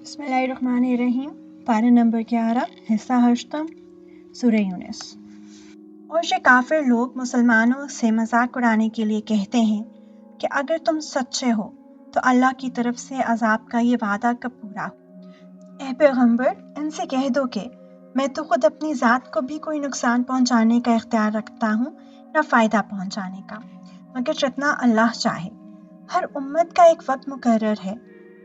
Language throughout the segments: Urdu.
بسم اللہ الرحمن الرحیم۔ پارہ نمبر 11، حصہ 8، سورہ یونس۔ اور یہ کافر لوگ مسلمانوں سے مذاق اڑانے کے لیے کہتے ہیں کہ اگر تم سچے ہو تو اللہ کی طرف سے عذاب کا یہ وعدہ کب پورا ہو؟ اے پیغمبر، ان سے کہہ دو کہ میں تو خود اپنی ذات کو بھی کوئی نقصان پہنچانے کا اختیار رکھتا ہوں نہ فائدہ پہنچانے کا، مگر جتنا اللہ چاہے۔ ہر امت کا ایک وقت مقرر ہے،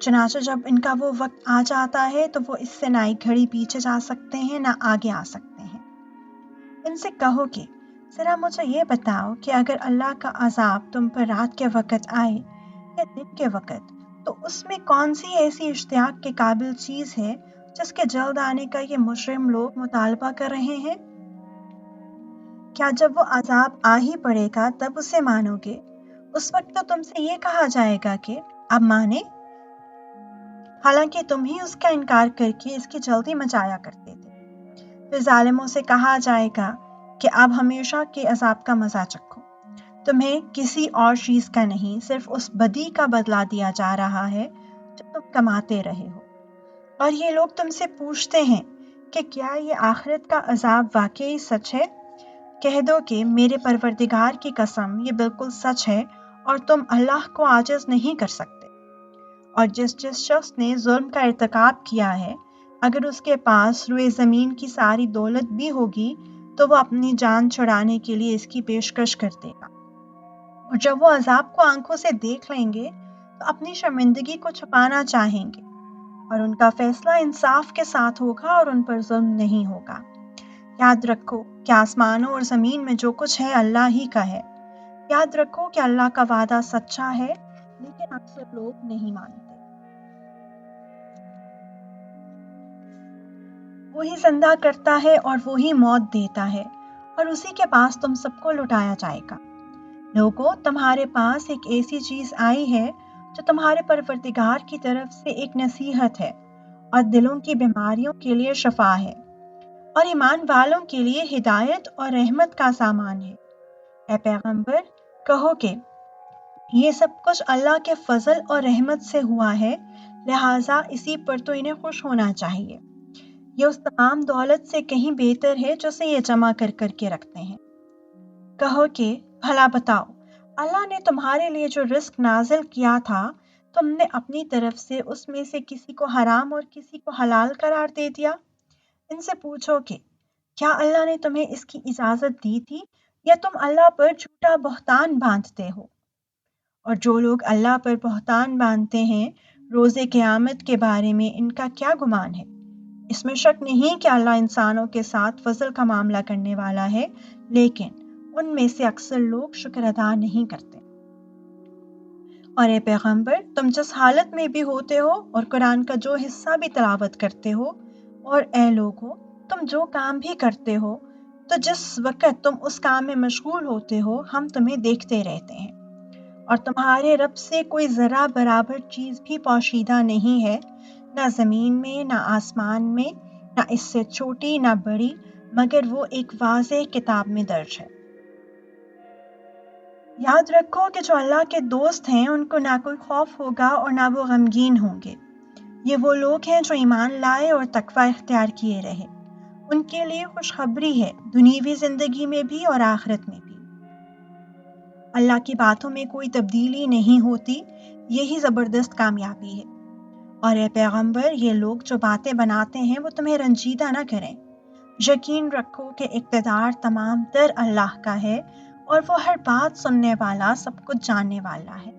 چنانچہ جب ان کا وہ وقت آ جاتا ہے تو وہ اس سے نہ ایک گھڑی پیچھے جا سکتے ہیں نہ آگے آ سکتے ہیں۔ ان سے کہو کہ ذرا مجھے یہ بتاؤ کہ اگر اللہ کا عذاب تم پر رات کے وقت آئے یا دن کے وقت تو اس میں کون سی ایسی اشتیاق کے قابل چیز ہے جس کے جلد آنے کا یہ مجرم لوگ مطالبہ کر رہے ہیں؟ کیا جب وہ عذاب آ ہی پڑے گا تب اسے مانو گے؟ اس وقت تو تم سے یہ کہا جائے گا کہ اب مانے، حالانکہ تم ہی اس کا انکار کر کے اس کی جلدی مچایا کرتے تھے۔ پھر ظالموں سے کہا جائے گا کہ اب ہمیشہ کے عذاب کا مزہ چکھو، تمہیں کسی اور چیز کا نہیں، صرف اس بدی کا بدلہ دیا جا رہا ہے جو تم کماتے رہے ہو۔ اور یہ لوگ تم سے پوچھتے ہیں کہ کیا یہ آخرت کا عذاب واقعی سچ ہے؟ کہہ دو کہ میرے پروردگار کی قسم یہ بالکل سچ ہے اور تم اللہ کو عاجز نہیں کر سکتے۔ اور جس شخص نے ظلم کا ارتکاب کیا ہے، اگر اس کے پاس روئے زمین کی ساری دولت بھی ہوگی تو وہ اپنی جان چھڑانے کے لیے اس کی پیشکش کر دے گا، اور جب وہ عذاب کو آنکھوں سے دیکھ لیں گے تو اپنی شرمندگی کو چھپانا چاہیں گے، اور ان کا فیصلہ انصاف کے ساتھ ہوگا اور ان پر ظلم نہیں ہوگا۔ یاد رکھو کہ آسمانوں اور زمین میں جو کچھ ہے اللہ ہی کا ہے۔ یاد رکھو کہ اللہ کا وعدہ سچا ہے، لیکن اکثر لوگ نہیں مانتے۔ وہی زندہ کرتا ہے اور وہی موت دیتا ہے، اور اسی کے پاس تم سب کو لٹایا جائے گا۔ لوگو، تمہارے پاس ایک ایسی چیز آئی ہے جو تمہارے پروردگار کی طرف سے ایک نصیحت ہے اور دلوں کی بیماریوں کے لیے شفا ہے، اور ایمان والوں کے لیے ہدایت اور رحمت کا سامان ہے۔ اے پیغمبر، کہو کہ یہ سب کچھ اللہ کے فضل اور رحمت سے ہوا ہے، لہٰذا اسی پر تو انہیں خوش ہونا چاہیے۔ یہ اس تمام دولت سے کہیں بہتر ہے جو سے یہ جمع کر کے رکھتے ہیں۔ کہو کہ بھلا بتاؤ، اللہ نے تمہارے لیے جو رزق نازل کیا تھا، تم نے اپنی طرف سے اس میں سے کسی کو حرام اور کسی کو حلال قرار دے دیا؟ ان سے پوچھو کہ کیا اللہ نے تمہیں اس کی اجازت دی تھی، یا تم اللہ پر جھوٹا بہتان باندھتے ہو؟ اور جو لوگ اللہ پر بہتان باندھتے ہیں، روز قیامت کے بارے میں ان کا کیا گمان ہے؟ اس میں شک نہیں کہ اللہ انسانوں کے ساتھ فضل کا معاملہ کرنے والا ہے، لیکن ان میں سے اکثر لوگ شکر ادا نہیں کرتے۔ اور اے پیغمبر، تم جس حالت میں بھی ہوتے ہو اور قرآن کا جو حصہ بھی تلاوت کرتے ہو، اور اے لوگو، تم جو کام بھی کرتے ہو، تو جس وقت تم اس کام میں مشغول ہوتے ہو ہم تمہیں دیکھتے رہتے ہیں، اور تمہارے رب سے کوئی ذرہ برابر چیز بھی پوشیدہ نہیں ہے، نہ زمین میں نہ آسمان میں، نہ اس سے چھوٹی نہ بڑی، مگر وہ ایک واضح کتاب میں درج ہے۔ یاد رکھو کہ جو اللہ کے دوست ہیں ان کو نہ کوئی خوف ہوگا اور نہ وہ غمگین ہوں گے۔ یہ وہ لوگ ہیں جو ایمان لائے اور تقوی اختیار کیے رہے، ان کے لیے خوشخبری ہے، دنیوی زندگی میں بھی اور آخرت میں بھی۔ اللہ کی باتوں میں کوئی تبدیلی نہیں ہوتی، یہی زبردست کامیابی ہے۔ اور اے پیغمبر، یہ لوگ جو باتیں بناتے ہیں وہ تمہیں رنجیدہ نہ کریں۔ یقین رکھو کہ اقتدار تمام تر اللہ کا ہے، اور وہ ہر بات سننے والا، سب کچھ جاننے والا ہے۔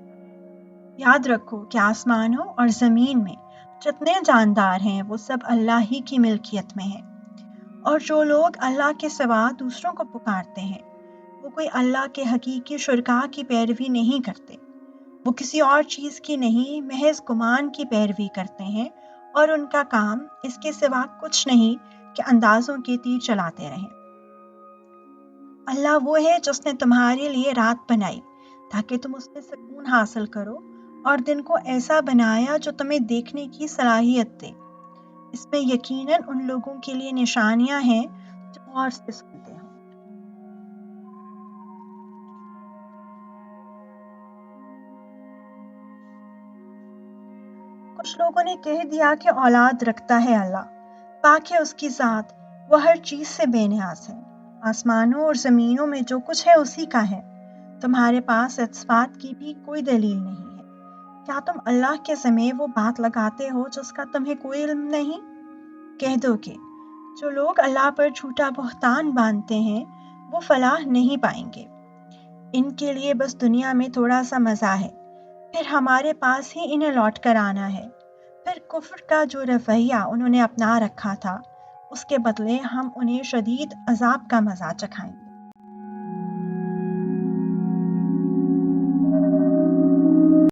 یاد رکھو کہ آسمانوں اور زمین میں جتنے جاندار ہیں وہ سب اللہ ہی کی ملکیت میں ہیں، اور جو لوگ اللہ کے سوا دوسروں کو پکارتے ہیں وہ کوئی اللہ کے حقیقی شرکاء کی پیروی نہیں کرتے، وہ کسی اور چیز کی نہیں، محض گمان کی پیروی کرتے ہیں، اور ان کا کام اس کے سوا کچھ نہیں کہ اندازوں کے تیر چلاتے رہیں۔ اللہ وہ ہے جس نے تمہارے لیے رات بنائی تاکہ تم اس میں سکون حاصل کرو، اور دن کو ایسا بنایا جو تمہیں دیکھنے کی صلاحیت دے۔ اس میں یقیناً ان لوگوں کے لیے نشانیاں ہیں جو غور سے سنتے ہیں۔ کچھ لوگوں نے کہہ دیا کہ اولاد رکھتا ہے اللہ، پاک ہے اس کی ذات، وہ ہر چیز سے بے نیاز ہے، آسمانوں اور زمینوں میں جو کچھ ہے اسی کا ہے، تمہارے پاس اثبات کی بھی کوئی دلیل نہیں ہے، کیا تم اللہ کے ذمے وہ بات لگاتے ہو جس کا تمہیں کوئی علم نہیں؟ کہہ دو کہ جو لوگ اللہ پر جھوٹا بہتان باندھتے ہیں وہ فلاح نہیں پائیں گے، ان کے لیے بس دنیا میں تھوڑا سا مزہ ہے، پھر ہمارے پاس ہی انہیں لوٹ کر آنا ہے، پھر کفر کا جو رویہ انہوں نے اپنا رکھا تھا اس کے بدلے ہم انہیں شدید عذاب کا مزہ چکھائیں گے۔